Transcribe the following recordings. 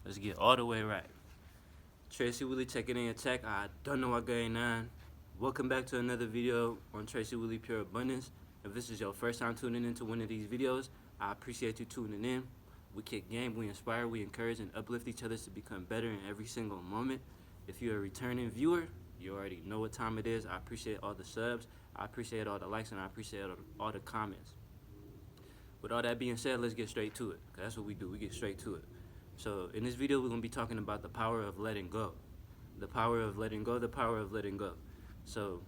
Let's get all the way right. Tracy Willie checking in your check. I don't know what going on. Welcome back to another video on Tracy Willie Pure Abundance. If this is your first time tuning into one of these videos, I appreciate you tuning in. We kick game, we inspire, we encourage, and uplift each other to become better in every single moment. If you're a returning viewer, you already know what time it is. I appreciate all the subs, I appreciate all the likes, and I appreciate all the comments. With all that being said, let's get straight to it. That's what we do, we get straight to it. So in this video, we're going to be talking about the power of letting go. The power of letting go, the power of letting go. So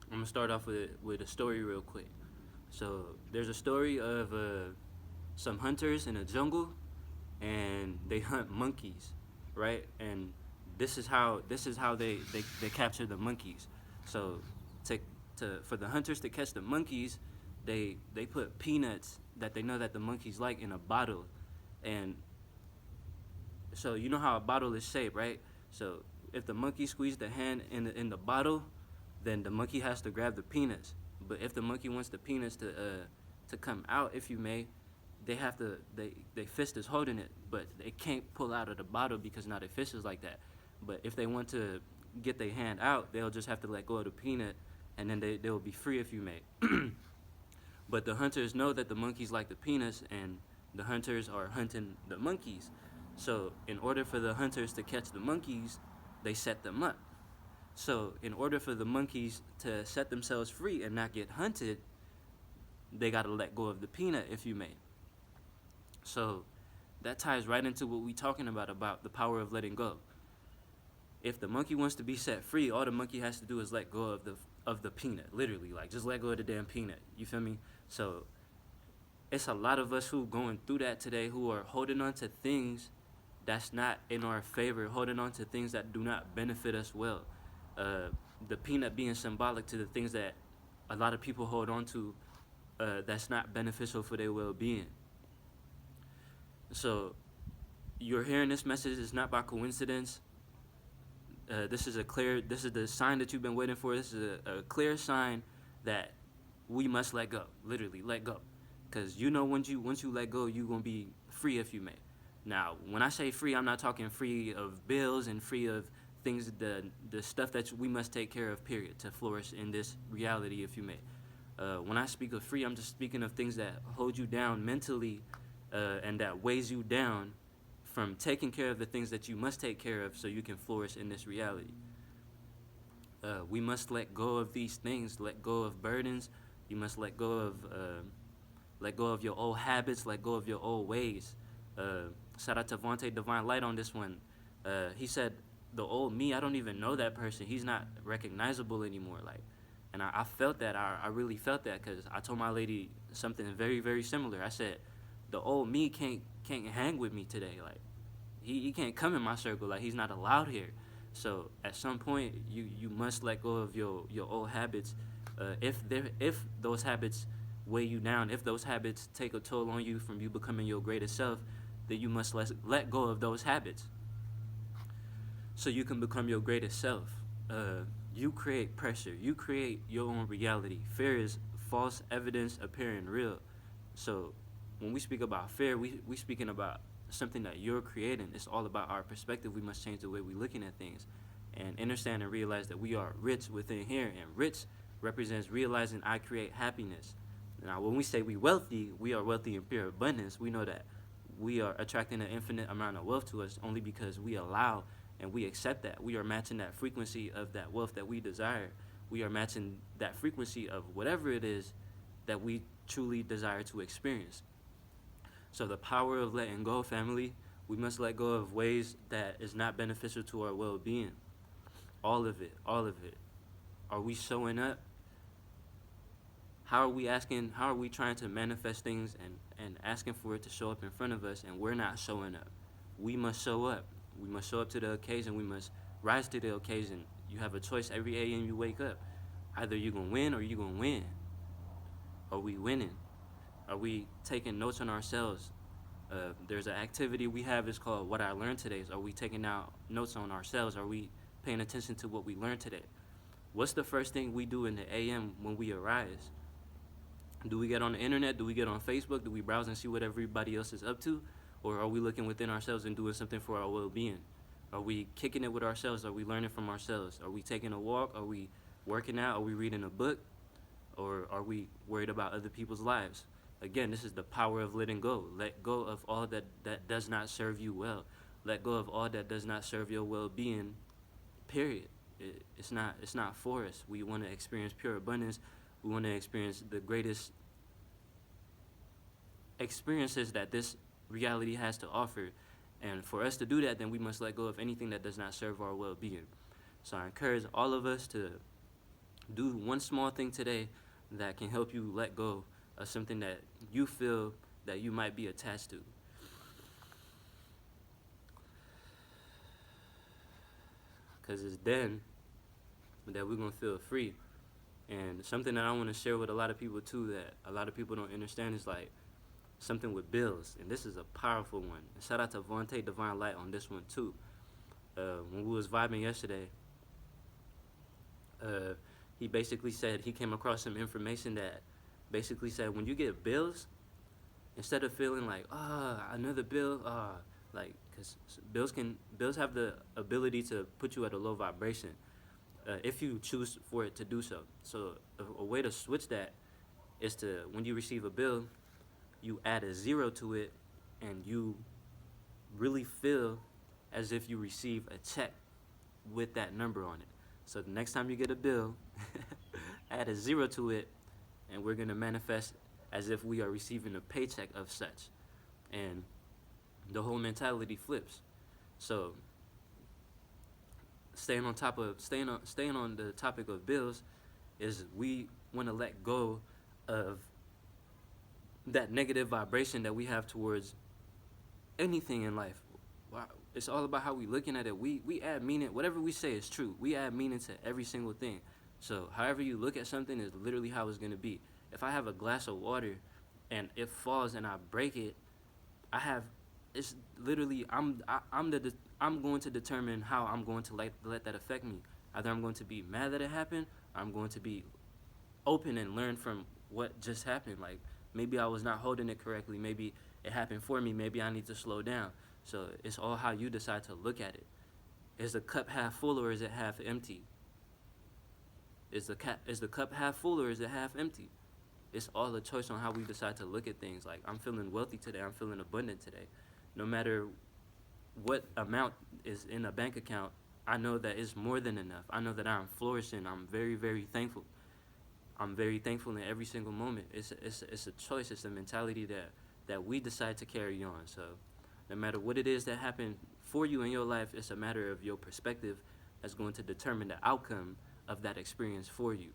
I'm going to start off with a story real quick. So there's a story of some hunters in a jungle, and they hunt monkeys, right? And this is how they capture the monkeys. So for the hunters to catch the monkeys, they put peanuts that they know that the monkeys like in a bottle. And so you know how a bottle is shaped, right? So if the monkey squeezed the hand in the bottle, then the monkey has to grab the peanuts. But if the monkey wants the peanuts to come out, if you may, they have to they fist is holding it, but they can't pull out of the bottle because now their fist is like that. But if they want to get their hand out, they'll just have to let go of the peanut, and then they will be free, if you may. But the hunters know that the monkeys like the peanuts, and the hunters are hunting the monkeys. So in order for the hunters to catch the monkeys, they set them up. So in order for the monkeys to set themselves free and not get hunted, they got to let go of the peanut, if you may. So that ties right into what we're talking about the power of letting go. If the monkey wants to be set free, all the monkey has to do is let go of the peanut, literally, like just let go of the damn peanut. You feel me? So it's a lot of us who going through that today, who are holding on to things that's not in our favor, holding on to things that do not benefit us well. The peanut being symbolic to the things that a lot of people hold on to that's not beneficial for their well-being. So you're hearing this message is not by coincidence. This is the sign that you've been waiting for. This is a clear sign that we must let go, literally let go. Because you know once you let go, you're going to be free, if you may. Now, when I say free, I'm not talking free of bills and free of things, the stuff that we must take care of, period, to flourish in this reality, if you may. When I speak of free, I'm just speaking of things that hold you down mentally and that weighs you down from taking care of the things that you must take care of so you can flourish in this reality. We must let go of these things, let go of burdens. You must let go of your old habits, let go of your old ways. Shout out to Vontae Divine Light on this one. He said, the old me, I don't even know that person. He's not recognizable anymore. Like, and I felt that. I really felt that, because I told my lady something very, very similar. I said, the old me can't hang with me today. Like, he can't come in my circle. Like, he's not allowed here. So at some point, you must let go of your old habits. If those habits weigh you down, if those habits take a toll on you from you becoming your greatest self, then you must let go of those habits so you can become your greatest self. You create pressure. You create your own reality. Fear is false evidence appearing real. So when we speak about fear, we speaking about something that you're creating. It's all about our perspective. We must change the way we're looking at things and understand and realize that we are rich within here, and rich represents realizing I create happiness. Now, when we say we are wealthy in pure abundance. We know that we are attracting an infinite amount of wealth to us only because we allow and we accept that. We are matching that frequency of that wealth that we desire. We are matching that frequency of whatever it is that we truly desire to experience. So the power of letting go, family, we must let go of ways that is not beneficial to our well-being. All of it, all of it. Are we showing up? How are we trying to manifest things and asking for it to show up in front of us, and we're not showing up? We must show up. We must show up to the occasion. We must rise to the occasion. You have a choice every AM you wake up. Either you're going to win or you're going to win. Are we winning? Are we taking notes on ourselves? There's an activity we have, it's called What I Learned Today. Are we taking out notes on ourselves? Are we paying attention to what we learned today? What's the first thing we do in the AM when we arise? Do we get on the internet? Do we get on Facebook? Do we browse and see what everybody else is up to? Or are we looking within ourselves and doing something for our well-being? Are we kicking it with ourselves? Are we learning from ourselves? Are we taking a walk? Are we working out? Are we reading a book? Or are we worried about other people's lives? Again, this is the power of letting go. Let go of all that does not serve you well. Let go of all that does not serve your well-being, period. It's not for us. We want to experience pure abundance. We want to experience the greatest experiences that this reality has to offer. And for us to do that, then we must let go of anything that does not serve our well-being. So I encourage all of us to do one small thing today that can help you let go of something that you feel that you might be attached to. Because it's then that we're going to feel free. And something that I want to share with a lot of people too, that a lot of people don't understand, is like something with bills. And this is a powerful one. And shout out to Vontae Divine Light on this one too. When we was vibing yesterday, he basically said he came across some information that basically said when you get bills, instead of feeling like, another bill, like, because bills have the ability to put you at a low vibration if you choose for it to do so. So a way to switch that is to, when you receive a bill, you add a 0 to it, and you really feel as if you receive a check with that number on it. So the next time you get a bill, add a 0 to it, and we're going to manifest as if we are receiving a paycheck of such. And the whole mentality flips. So staying on the topic of bills, is we want to let go of that negative vibration that we have towards anything in life. It's all about how we looking at it. We add meaning. Whatever we say is true. We add meaning to every single thing. So however you look at something is literally how it's going to be. If I have a glass of water and it falls and I break it, it's literally, I'm going to determine how I'm going to let that affect me. Either I'm going to be mad that it happened, or I'm going to be open and learn from what just happened. Like, maybe I was not holding it correctly. Maybe it happened for me. Maybe I need to slow down. So it's all how you decide to look at it. Is the cup half full or is it half empty? Is the cup half full or is it half empty? It's all a choice on how we decide to look at things. Like, I'm feeling wealthy today. I'm feeling abundant today. No matter what amount is in a bank account, I know that it's more than enough. I know that I'm flourishing. I'm very, very thankful. I'm very thankful in every single moment. It's a choice. It's a mentality that we decide to carry on. So no matter what it is that happened for you in your life, it's a matter of your perspective that's going to determine the outcome of that experience for you.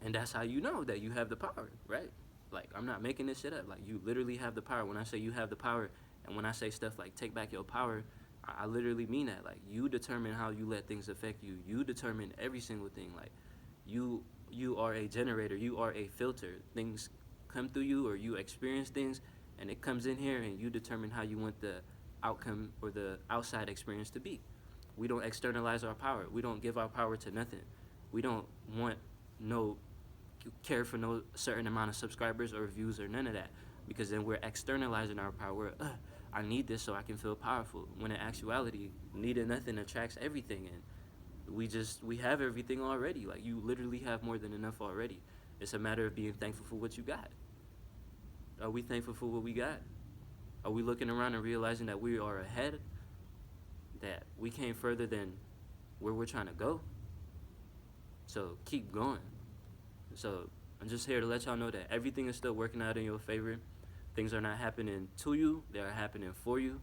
And that's how you know that you have the power, right? Like, I'm not making this shit up. Like, you literally have the power. When I say you have the power, and when I say stuff like take back your power, I literally mean that. Like, you determine how you let things affect you. You determine every single thing. Like, you are a generator. You are a filter. Things come through you, or you experience things, and it comes in here, and you determine how you want the outcome or the outside experience to be. We don't externalize our power. We don't give our power to nothing. We don't want care for no certain amount of subscribers or views or none of that, because then we're externalizing our power. I need this so I can feel powerful, when in actuality, needing nothing attracts everything, and we have everything already. Like, you literally have more than enough already. It's a matter of being thankful for what you got. Are we thankful for what we got? Are we looking around and realizing that we are ahead, that we came further than where we're trying to go? So keep going. So I'm just here to let y'all know that everything is still working out in your favor. Things are not happening to you, they are happening for you.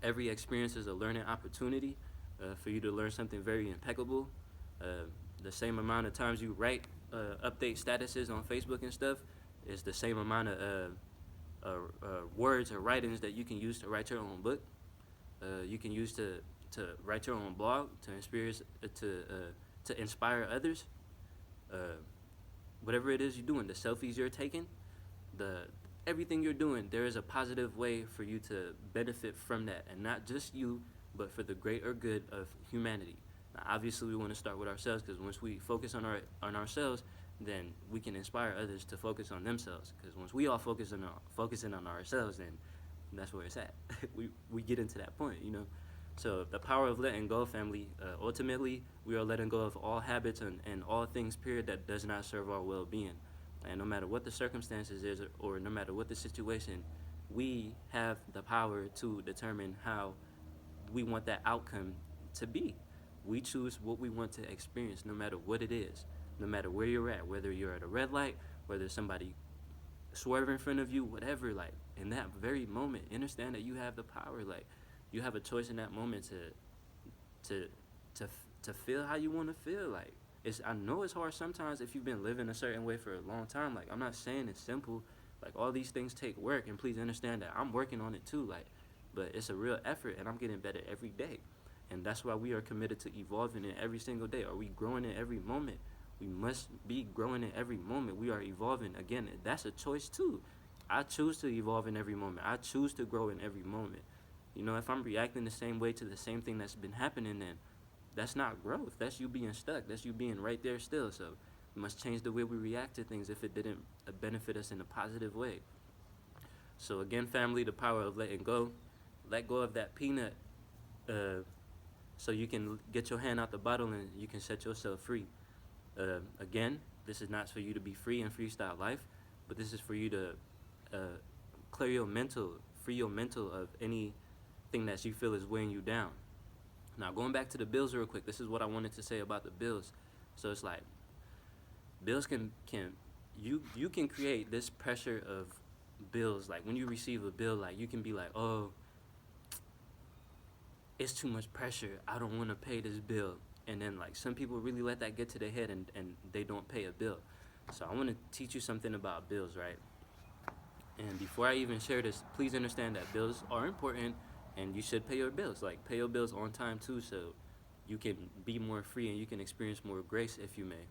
Every experience is a learning opportunity for you to learn something very impeccable. The same amount of times you write update statuses on Facebook and stuff is the same amount of words or writings that you can use to write your own book. You can use to write your own blog, to inspire others. Whatever it is you're doing, the selfies you're taking, everything you're doing, there is a positive way for you to benefit from that, and not just you, but for the greater good of humanity. Now, obviously, we want to start with ourselves, because once we focus on ourselves, then we can inspire others to focus on themselves. Because once we all focusing on ourselves, then that's where it's at. we get into that point, you know. So the power of letting go, family. Ultimately, we are letting go of all habits and all things, period, that does not serve our well-being. And no matter what the circumstances is, or no matter what the situation, we have the power to determine how we want that outcome to be. We choose what we want to experience, no matter what it is, no matter where you're at, whether you're at a red light, whether somebody swerve in front of you, whatever. Like, in that very moment, understand that you have the power. Like, you have a choice in that moment to to feel how you want to feel. Like, I know it's hard sometimes if you've been living a certain way for a long time. Like, I'm not saying it's simple. Like, all these things take work, and please understand that I'm working on it too. Like, but it's a real effort, and I'm getting better every day. And that's why we are committed to evolving it every single day. Are we growing in every moment? We must be growing in every moment. We are evolving. Again, that's a choice too. I choose to evolve in every moment. I choose to grow in every moment. You know, if I'm reacting the same way to the same thing that's been happening, then that's not growth. That's you being stuck. That's you being right there still. So we must change the way we react to things if it didn't benefit us in a positive way. So again, family, the power of letting go. Let go of that peanut so you can get your hand out the bottle and you can set yourself free. Again, this is not for you to be free and freestyle life, but this is for you to clear your mental, free your mental of anything that you feel is weighing you down. Now, going back to the bills real quick, this is what I wanted to say about the bills. So it's like, bills can you can create this pressure of bills. Like, when you receive a bill, like, you can be like, oh, it's too much pressure, I don't want to pay this bill. And then, like, some people really let that get to their head and they don't pay a bill. So I want to teach you something about bills, right? And before I even share this, please understand that bills are important and you should pay your bills. Like, pay your bills on time too, so you can be more free and you can experience more grace, if you may.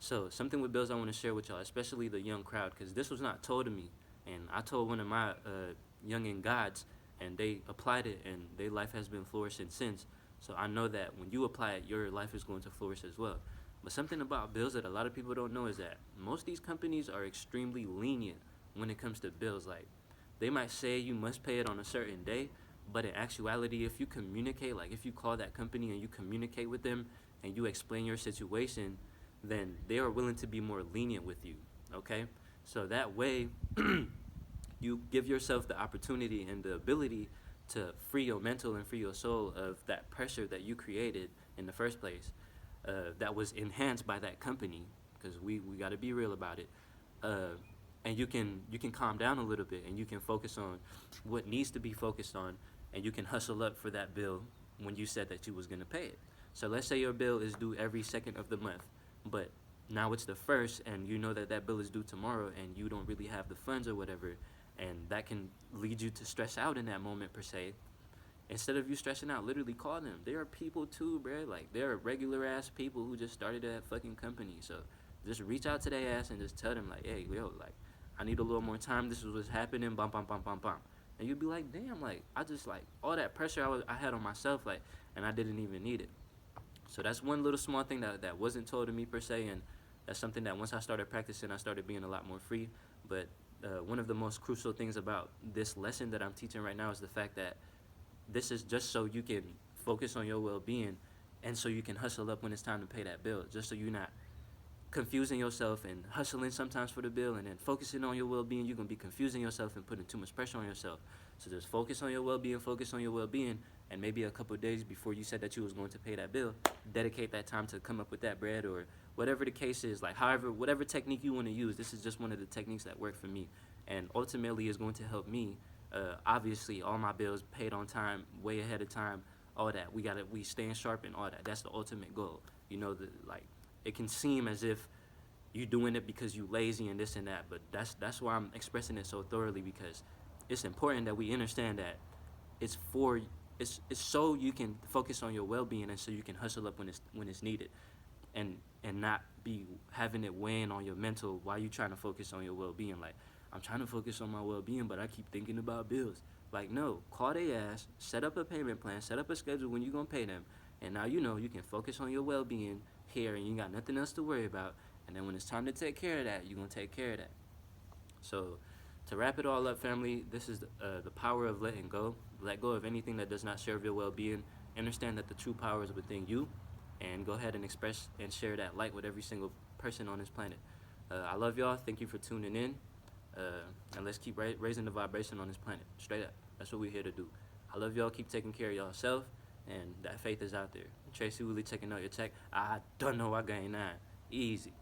So something with bills I want to share with y'all, especially the young crowd, because this was not told to me. And I told one of my youngin' gods, and they applied it, and their life has been flourishing since. So I know that when you apply it, your life is going to flourish as well. But something about bills that a lot of people don't know is that most of these companies are extremely lenient when it comes to bills. Like, they might say you must pay it on a certain day, but in actuality, if you communicate, like if you call that company and you communicate with them and you explain your situation, then they are willing to be more lenient with you, okay? So that way, you give yourself the opportunity and the ability to free your mental and free your soul of that pressure that you created in the first place, that was enhanced by that company, because we got to be real about it. And you can calm down a little bit, and you can focus on what needs to be focused on, and you can hustle up for that bill when you said that you was going to pay it. So let's say your bill is due every second of the month, but now it's the first, and you know that that bill is due tomorrow, and you don't really have the funds or whatever, and that can lead you to stress out in that moment, per se. Instead of you stressing out, literally call them. They are people too, bruh. Like, they're regular ass people who just started that fucking company. So just reach out to their ass and just tell them, like, hey, yo, like, I need a little more time. This is what's happening. Bum, bum, bum, bum, bum. And you'd be like, damn, like, I just, like, all that pressure I had on myself, like, and I didn't even need it. So that's one little small thing that wasn't told to me, per se, and that's something that once I started practicing, I started being a lot more free. But one of the most crucial things about this lesson that I'm teaching right now is the fact that this is just so you can focus on your well-being, and so you can hustle up when it's time to pay that bill, just so you're not confusing yourself and hustling sometimes for the bill, and then focusing on your well-being. You're going to be confusing yourself and putting too much pressure on yourself. So just focus on your well-being, and maybe a couple of days before you said that you was going to pay that bill, dedicate that time to come up with that bread, or whatever the case is. Like, however, whatever technique you want to use, this is just one of the techniques that work for me, and ultimately is going to help me. Obviously, all my bills paid on time, way ahead of time, all that. We staying sharp and all that. That's the ultimate goal. You know, like, it can seem as if you doing it because you lazy and this and that, but that's why I'm expressing it so thoroughly, because it's important that we understand that it's so you can focus on your well-being, and so you can hustle up when it's needed, and not be having it weighing on your mental while you trying to focus on your well-being. Like, I'm trying to focus on my well-being, but I keep thinking about bills. Like, no, call their ass, set up a payment plan, set up a schedule when you're going to pay them, and now you know you can focus on your well-being here, and you got nothing else to worry about, And then when it's time to take care of that, you're going to take care of that. So to wrap it all up, family, this is the power of letting go. Let go of anything that does not serve your well-being. Understand that the true power is within you, and go ahead and express and share that light with every single person on this planet. I love y'all. Thank you for tuning in. And let's keep raising the vibration on this planet. Straight up. That's what we're here to do. I love y'all. Keep taking care of yourself, and that faith is out there. Tracy, Willie checking out your check. I don't know I got 9. Easy.